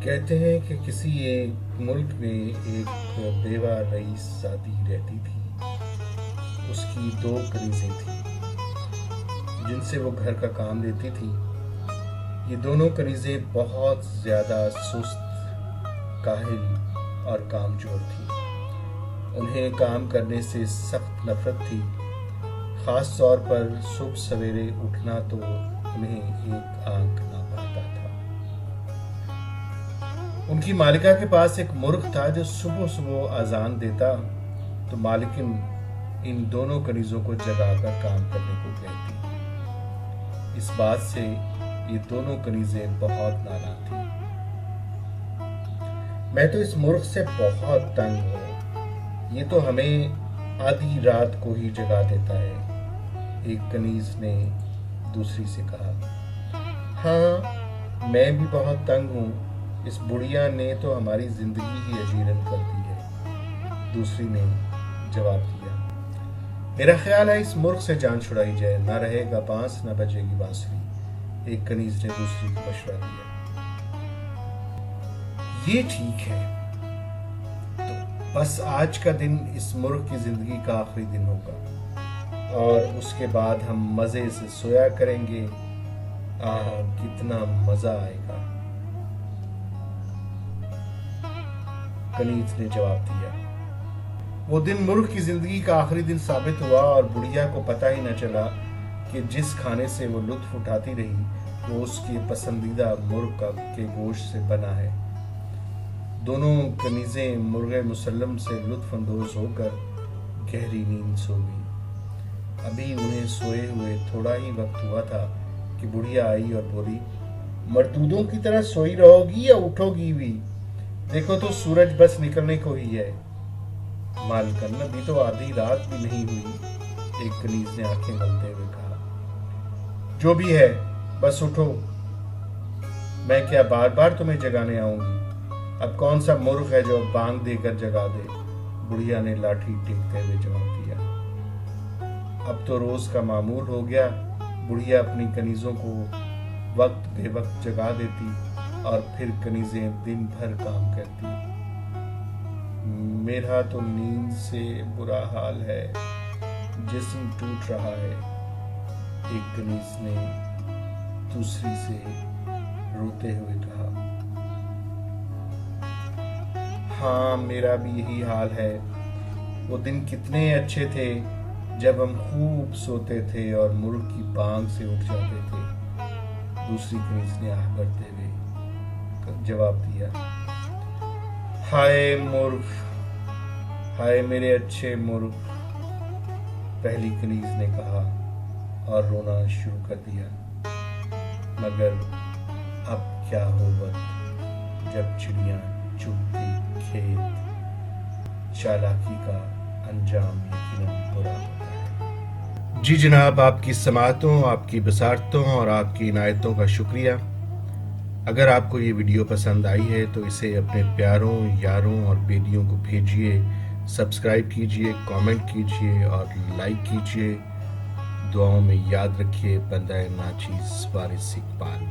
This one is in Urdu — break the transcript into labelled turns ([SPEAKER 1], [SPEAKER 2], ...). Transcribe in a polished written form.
[SPEAKER 1] کہتے ہیں کہ کسی ایک ملک میں ایک بیوہ رئیس زادی رہتی تھی۔ اس کی 2 کنیزیں تھیں جن سے وہ گھر کا کام لیتی تھی۔ یہ دونوں کنیزیں بہت زیادہ سست، کاہل اور کامچور تھیں۔ انہیں کام کرنے سے سخت نفرت تھی، خاص طور پر صبح سویرے اٹھنا تو انہیں ایک آنکھ نہ پاتا تھا۔ ان کی مالکہ کے پاس ایک مرغ تھا جو صبح صبح اذان دیتا تو مالکن ان دونوں کنیزوں کو جگا کر کام کرنے کو کہتی۔ اس بات سے یہ دونوں کنیزیں بہت ناراض تھیں۔ میں تو اس مرغ سے بہت تنگ ہوں، یہ تو ہمیں آدھی رات کو ہی جگا دیتا ہے، ایک کنیز نے دوسری سے کہا۔ ہاں، میں بھی بہت تنگ ہوں، اس بڑھیا نے تو ہماری زندگی ہی اجیرن کر دی ہے، دوسری نے جواب دیا۔ میرا خیال ہے اس مرغ سے جان چھڑائی جائے، نہ رہے گا بانس نہ بجے گی بانسری، ایک کنیز نے دوسری کو مشورہ دیا۔ یہ ٹھیک ہے، تو بس آج کا دن اس مرغ کی زندگی کا آخری دن ہوگا اور اس کے بعد ہم مزے سے سویا کریں گے۔ آہ کتنا مزہ آئے گا، کنیز نے جواب دیا۔ وہ دن مرغ کی زندگی کا آخری دن ثابت ہوا اور بڑھیا کو پتہ ہی نہ چلا کہ جس کھانے سے وہ لطف اٹھاتی رہی وہ اس کے پسندیدہ مرغ کے گوشت سے بنا ہے۔ دونوں کنیزیں مرغ مسلم سے لطف اندوز ہو کر گہری نیند سو گئی۔ ابھی انہیں سوئے ہوئے تھوڑا ہی وقت ہوا تھا کہ بڑھیا آئی اور بولی، مردودوں کی طرح سوئی رہو گی یا اٹھو گی بھی؟ دیکھو تو سورج بس نکلنے کو ہی ہے۔ مالکن ابھی تو آدھی رات بھی نہیں ہوئی، ایک کنیز نے آنکھیں ملتے ہوئے کہا۔ جو بھی ہے بس اٹھو، میں کیا بار بار تمہیں جگانے آؤں گی؟ اب کون سا مرغ ہے جو بانگ دے کر جگا دے؟ بڑھیا نے لاٹھی ٹیکتے ہوئے جواب دیا۔ اب تو روز کا معمول ہو گیا، بڑھیا اپنی کنیزوں کو وقت بے وقت جگا دیتی اور پھر کنیزیں دن بھر کام کرتی۔ میرا تو نیند سے برا حال ہے، جسم ٹوٹ رہا ہے، ایک کنیز نے دوسری سے روتے ہوئے کہا۔ ہاں میرا بھی یہی حال ہے، وہ دن کتنے اچھے تھے جب ہم خوب سوتے تھے اور مرغ کی بانگ سے اٹھ جاتے تھے، دوسری کنیز نے آہ بھرتے ہوئے جواب دیا۔ ہائے مرغ، ہائے میرے اچھے مرغ، پہلی کنیز نے کہا اور رونا شروع کر دیا۔ مگر اب کیا ہو وقت جب چڑیاں چگتی کھیت، چالاکی کا انجام یقیناً برا ہوتا ہے۔ جی جناب، آپ کی سماعتوں، آپ کی بصارتوں اور آپ کی عنایتوں کا شکریہ۔ اگر آپ کو یہ ویڈیو پسند آئی ہے تو اسے اپنے پیاروں، یاروں اور بیلیوں کو بھیجیے، سبسکرائب کیجیے، کامنٹ کیجیے اور لائک کیجیے۔ دعاؤں میں یاد رکھیے، بندہ ناچیز وارث اقبال۔